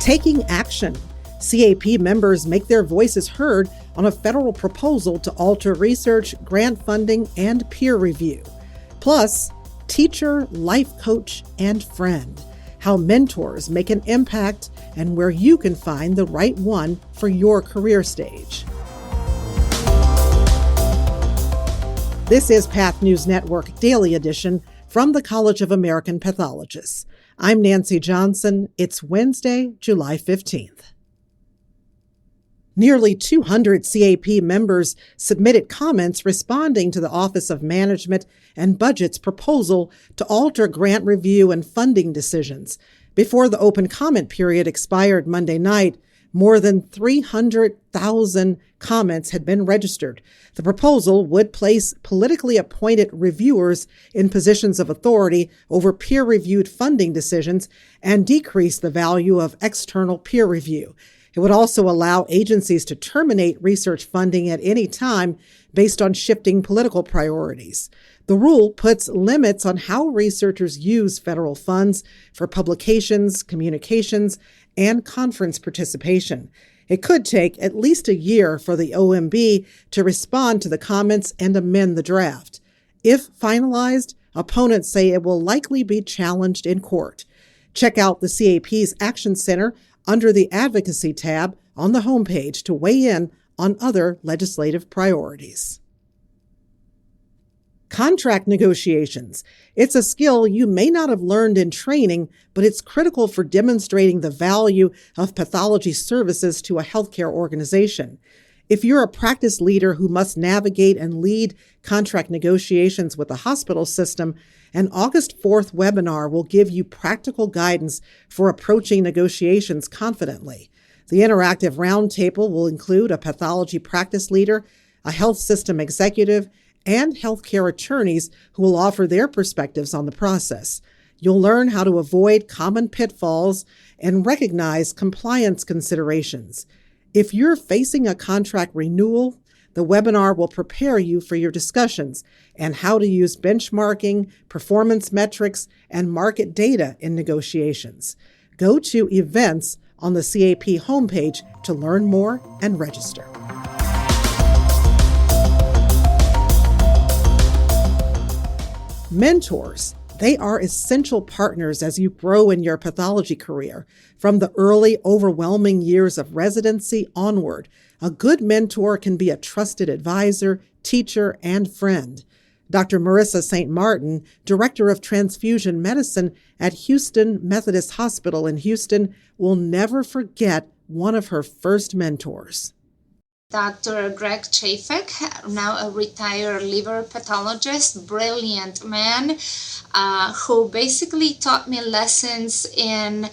Taking action. CAP members make their voices heard on a federal proposal to alter research, grant funding, and peer review. Plus, teacher, life coach, and friend. How mentors make an impact and where you can find the right one for your career stage. This is Path News Network Daily Edition from the College of American Pathologists. I'm Nancy Johnson. It's Wednesday, July 15th. Nearly 200 CAP members submitted comments responding to the Office of Management and Budget's proposal to alter grant review and funding decisions. Before the open comment period expired Monday night, more than 300,000 comments had been registered. The proposal would place politically appointed reviewers in positions of authority over peer-reviewed funding decisions and decrease the value of external peer review. It would also allow agencies to terminate research funding at any time based on shifting political priorities. The rule puts limits on how researchers use federal funds for publications, communications, and conference participation. It could take at least a year for the OMB to respond to the comments and amend the draft. If finalized, opponents say it will likely be challenged in court. Check out the CAP's Action Center under the Advocacy tab on the homepage to weigh in on other legislative priorities. Contract negotiations. It's a skill you may not have learned in training, but it's critical for demonstrating the value of pathology services to a healthcare organization. If you're a practice leader who must navigate and lead contract negotiations with a hospital system, an August 4th webinar will give you practical guidance for approaching negotiations confidently. The interactive roundtable will include a pathology practice leader, a health system executive, and healthcare attorneys who will offer their perspectives on the process. You'll learn how to avoid common pitfalls and recognize compliance considerations. If you're facing a contract renewal, the webinar will prepare you for your discussions and how to use benchmarking, performance metrics, and market data in negotiations. Go to events on the CAP homepage to learn more and register. Mentors. They are essential partners as you grow in your pathology career. From the early, overwhelming years of residency onward, a good mentor can be a trusted advisor, teacher, and friend. Dr. Marissa St. Martin, Director of Transfusion Medicine at Houston Methodist Hospital in Houston, will never forget one of her first mentors. Dr. Greg Chafek, now a retired liver pathologist, brilliant man, who basically taught me lessons in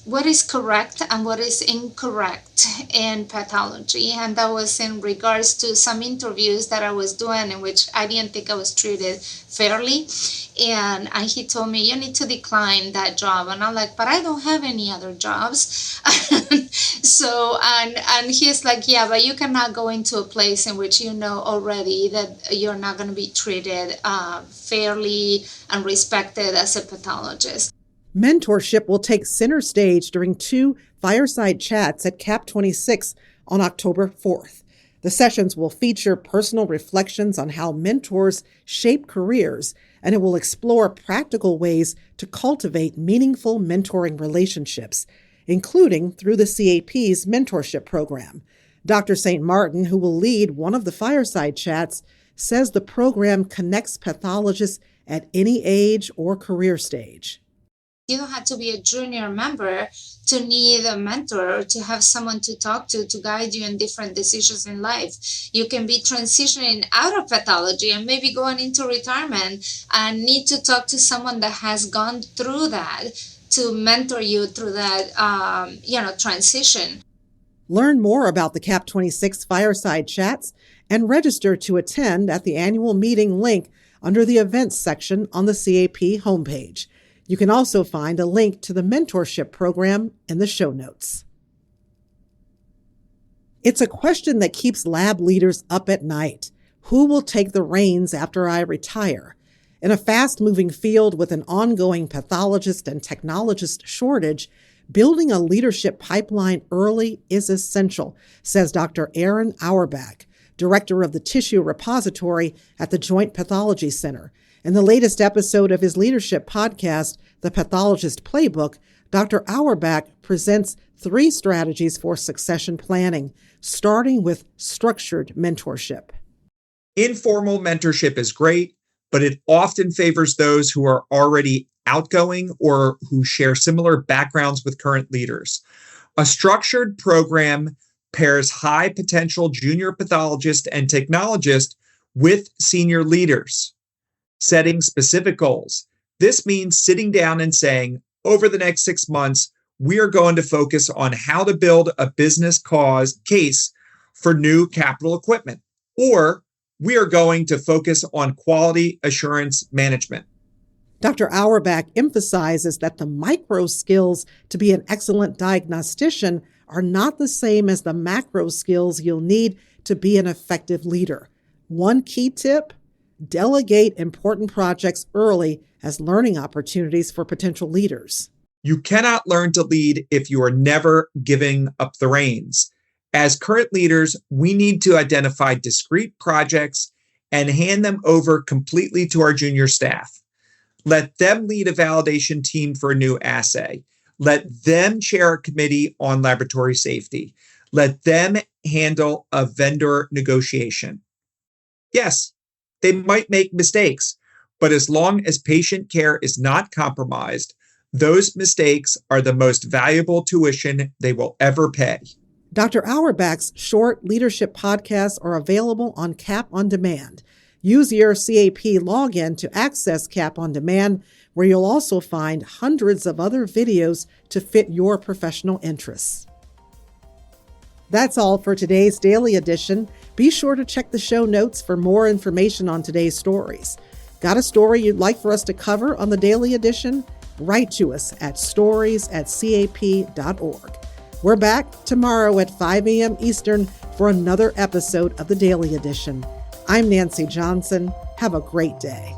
what is correct and what is incorrect in pathology. And that was in regards to some interviews that I was doing in which I didn't think I was treated fairly. And he told me, you need to decline that job. And I'm like, but I don't have any other jobs. So, and he's like, yeah, but you cannot go into a place in which you know already that you're not going to be treated fairly and respected as a pathologist. Mentorship will take center stage during 2 fireside chats at CAP 26 on October 4th. The sessions will feature personal reflections on how mentors shape careers, and it will explore practical ways to cultivate meaningful mentoring relationships, including through the CAP's mentorship program. Dr. St. Martin, who will lead one of the fireside chats, says the program connects pathologists at any age or career stage. You don't have to be a junior member to need a mentor or to have someone to talk to guide you in different decisions in life. You can be transitioning out of pathology and maybe going into retirement and need to talk to someone that has gone through that to mentor you through that, transition. Learn more about the CAP 26 fireside chats and register to attend at the annual meeting link under the events section on the CAP homepage. You can also find a link to the mentorship program in the show notes. It's a question that keeps lab leaders up at night. Who will take the reins after I retire? In a fast-moving field with an ongoing pathologist and technologist shortage, Building a leadership pipeline early is essential, says Dr. Aaron Auerbach, director of the Tissue Repository at the Joint Pathology Center. In the latest episode of his leadership podcast, The Pathologist Playbook, Dr. Auerbach presents 3 strategies for succession planning, starting with structured mentorship. Informal mentorship is great, but it often favors those who are already outgoing or who share similar backgrounds with current leaders. A structured program pairs high potential junior pathologist and technologist with senior leaders, setting specific goals. This means sitting down and saying, over the next 6 months, we are going to focus on how to build a business case for new capital equipment, or we are going to focus on quality assurance management. Dr. Auerbach emphasizes that the micro skills to be an excellent diagnostician are not the same as the macro skills you'll need to be an effective leader. One key tip: delegate important projects early as learning opportunities for potential leaders. You cannot learn to lead if you are never giving up the reins. As current leaders, we need to identify discrete projects and hand them over completely to our junior staff. Let them lead a validation team for a new assay. Let them chair a committee on laboratory safety. Let them handle a vendor negotiation. Yes, they might make mistakes, but as long as patient care is not compromised, those mistakes are the most valuable tuition they will ever pay. Dr. Auerbach's short leadership podcasts are available on CAP On Demand. Use your CAP login to access CAP On Demand, where you'll also find hundreds of other videos to fit your professional interests. That's all for today's Daily Edition. Be sure to check the show notes for more information on today's stories. Got a story you'd like for us to cover on the Daily Edition? Write to us at stories@cap.org. We're back tomorrow at 5 a.m. Eastern for another episode of the Daily Edition. I'm Nancy Johnson. Have a great day.